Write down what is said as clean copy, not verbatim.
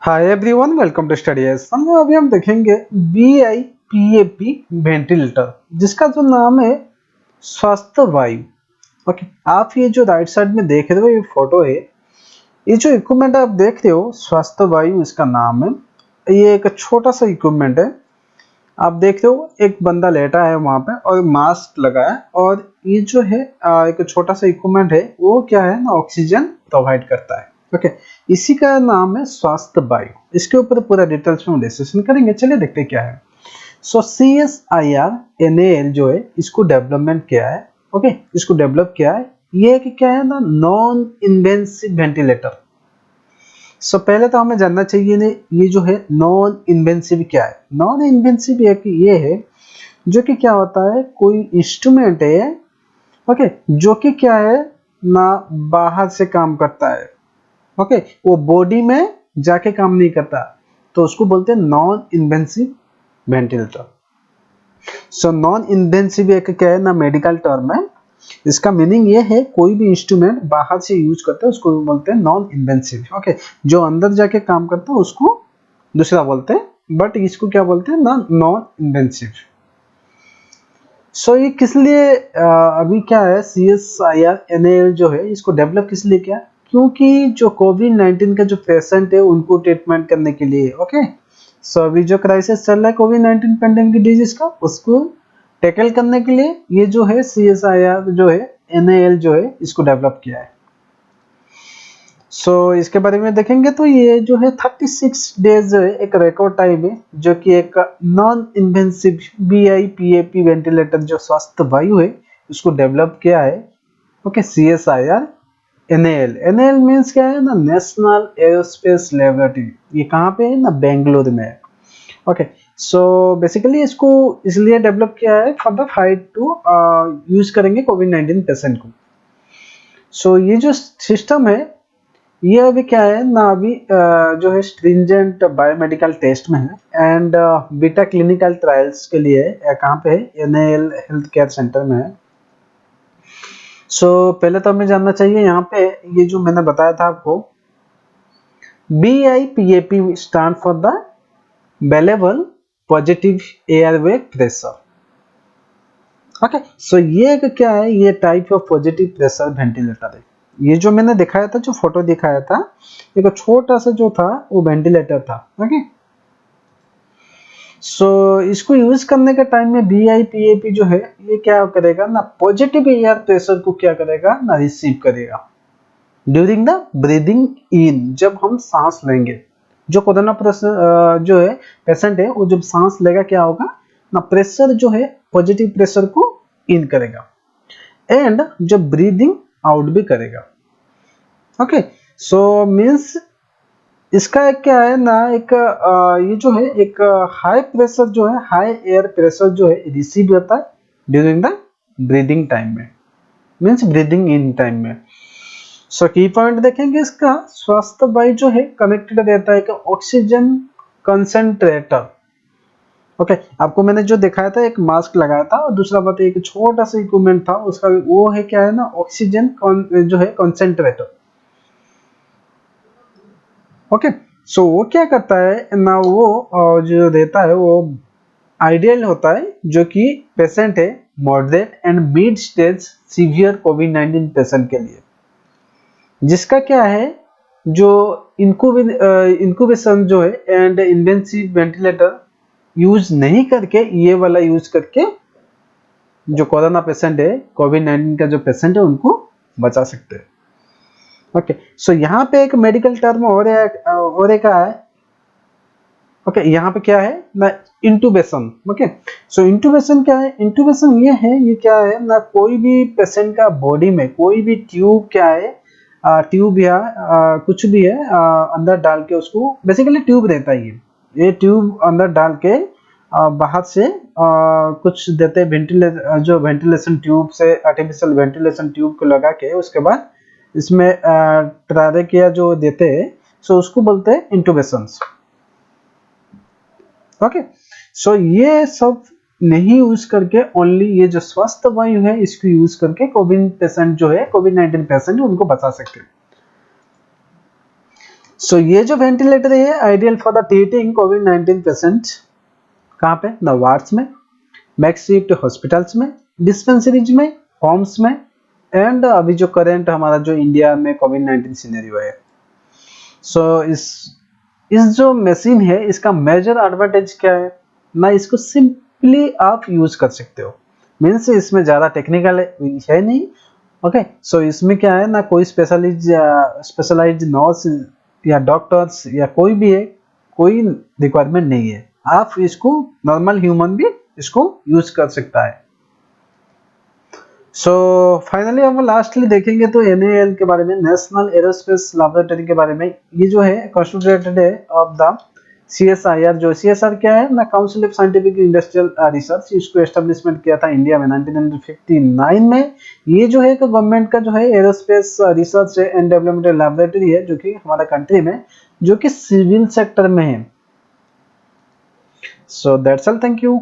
Hi everyone, welcome to study एसन। अभी हम देखेंगे BiPAP वेंटिलेटर, जिसका जो नाम है स्वास्थ्य वायु। ओके, आप ये जो राइट साइड में देख रहे हो ये फोटो है। ये जो इक्विपमेंट आप देख रहे हो स्वास्थ्य वायु इसका नाम है। ये एक छोटा सा इक्विपमेंट है। आप देख रहे हो एक बंदा लेटा है वहां पे और मास्क लगा है, और ये जो है एक छोटा सा इक्विपमेंट है, वो क्या है ना, ऑक्सीजन प्रोवाइड करता है। ओके, इसी का नाम है स्वास्थ्य वायु। इसके ऊपर पूरा डिटेल्स में डिस्कशन करेंगे। चलिए देखते हैं क्या है। सो CSIR-NAL जो है इसको डेवलपमेंट किया है। ओके, इसको डेवलप किया है। ये कि क्या है ना, नॉन इन्वेंसिव वेंटिलेटर। सो पहले तो हमें जानना चाहिए ने ये जो है नॉन इन्वेंसिव क्या है। नॉन इन्वेंसिव ये है जो कि क्या होता है, कोई इंस्ट्रूमेंट है, ओके, जो कि क्या है ना, बाहर से काम करता है। ओके, वो बॉडी में जाके काम नहीं करता, तो उसको बोलते हैं non invasive ventilator. So non invasive एक क्या है ना, मेडिकल टर्म है। इसका मीनिंग ये है कोई भी इंस्ट्रूमेंट बाहर से यूज करते हैं उसको बोलते हैं नॉन इन्वेंसिव। ओके, जो अंदर जाके काम करता है उसको दूसरा बोलते हैं, बट इसको क्या बोलते हैं ना, नॉन इन्वेंसिव। सो ये किस लिए अभी क्या है, CSIR-NAL जो है इसको डेवलप किस लिए किया, क्योंकि जो कोविड-19 का जो पेशेंट है उनको ट्रीटमेंट करने के लिए। ओके, सो अभी जो क्राइसिस चल रहा है कोविड-19 पेंडेमिक डिजीज का, उसको टैकल करने के लिए ये जो है CSIR जो है NAL जो है इसको डेवलप किया है। इसके बारे में देखेंगे तो ये जो है 36 डेज जो है एक रिकॉर्ड टाइम है, जो कि एक नॉन इन्वेंसिव BiPAP वेंटिलेटर जो स्वास्थ्य वायु है उसको डेवलप किया है। ओके, CSIR-NAL मीन्स क्या है ना, नेशनल एरोस्पेस लेबोरेटरी। ये कहाँ पे है ना, बेंगलुरु में है। ओके, सो बेसिकली इसको इसलिए डेवलप किया है for the fight to use करेंगे कोविड-19 पेशेंट को। ये जो सिस्टम है ये अभी क्या है ना, अभी जो है स्ट्रिंजेंट बायोमेडिकल टेस्ट में है, एंड बीटा क्लिनिकल ट्रायल्स के लिए कहाँ पे है, NAL हेल्थ केयर सेंटर में है। पहले तो हमें जानना चाहिए यहाँ पे, ये जो मैंने बताया था आपको, BiPAP stand for the bailable positive airway pressure. Okay, ये क्या है, ये type of positive pressure ventilator है। ये जो मैंने दिखाया था, जो फोटो दिखाया था, एक छोटा सा जो था वो वेंटिलेटर था। ओके, इसको यूज करने के टाइम में BiPAP जो है ये क्या करेगा ना, पॉजिटिव एयर प्रेशर को क्या करेगा ना, रिसीव करेगा ड्यूरिंग द ब्रीदिंग इन। जब हम सांस लेंगे, जो कोरोना जो है पेशेंट है, वो जब सांस लेगा क्या होगा ना, प्रेशर जो है पॉजिटिव प्रेशर को इन करेगा, एंड जब ब्रीदिंग आउट भी करेगा। ओके, मीन्स इसका एक क्या है ना, एक ये जो है एक हाई प्रेशर जो है, हाई एयर प्रेशर जो है रिसीव होता है ड्यूरिंग द ब्रीदिंग टाइम में, मीन्स ब्रीदिंग इन टाइम में। की पॉइंट देखेंगे इसका, स्वास्थ्य वायु जो है कनेक्टेड रहता है कि ऑक्सीजन कंसेंट्रेटर। ओके, आपको मैंने जो दिखाया था एक मास्क लगाया था, और दूसरा बात एक छोटा सा इक्विपमेंट था उसका, वो है क्या है ना, ऑक्सीजन जो है कंसेंट्रेटर। ओके, वो क्या करता है ना, वो जो देता है वो आइडियल होता है, जो कि पेशेंट है moderate and mid stage severe covid patient के लिए, जिसका क्या है, जो इंक्यूबेशन जो है एंड इंटेंसिव वेंटिलेटर यूज नहीं करके, ये वाला यूज करके जो कोरोना पेशेंट है, कोविड-19 का जो पेशेंट है, उनको बचा सकते हैं। ओके, यहाँ पे एक मेडिकल टर्म और एक है। ओके, यहाँ पे क्या है ना, इंटूबेशन। ओके, इंटूबेशन क्या है, इंटूबेशन ये है, ये क्या है ना, कोई भी पेशेंट का बॉडी में कोई भी ट्यूब क्या है, ट्यूब या कुछ भी है अंदर डाल के, उसको बेसिकली ट्यूब रहता है, ये ट्यूब अंदर डाल के बाहर से कुछ देते हैं, जो वेंटिलेशन ट्यूब से, आर्टिफिशियल वेंटिलेशन ट्यूब को लगा के उसके बाद इसमें ट्रायरेकिया जो देते हैं, उसको बोलते हैं इंटूबेशन। ओके, ये सब नहीं यूज करके, ओनली ये जो स्वास्थ्य वायु है इसको यूज करके कोविड पेशेंट जो है, कोविड-19 पेशेंट उनको बचा सकते हैं। सो ये जो वेंटिलेटर है ideal for the treating covid patient कहाँ पे, द वार्ड्स में, मैक्सिट हॉस्पिटल्स में, डिस्पेंसरीज में, होम्स में, एंड अभी जो करंट हमारा जो इंडिया में कोविड-19 सिनेरियो है। सो इस जो मशीन है इसका मेजर एडवांटेज क्या है ना, इसको सिंपली आप यूज कर सकते हो, मीन्स इसमें ज़्यादा टेक्निकल है नहीं। ओके, सो इसमें क्या है ना, कोई स्पेशलाइज नर्स या डॉक्टर्स या कोई भी है, कोई रिक्वायरमेंट नहीं है, आप इसको नॉर्मल ह्यूमन भी इसको यूज कर सकता है। सो फाइनली हम लास्टली देखेंगे तो NAL के बारे में, नेशनल एरोस्पेस लैबोरेटरी के बारे में। ये जो है कॉन्स्टिट्यूटेड है ऑफ द CSIR। जो CSR क्या है ना, council of scientific industrial research, इसको एस्टेब्लिशमेंट किया था इंडिया में 1959 में। ये जो है गवर्नमेंट का जो है aerospace research and development laboratory है, जो कि हमारा कंट्री में, जो कि सिविल सेक्टर में है। So that's all, thank you.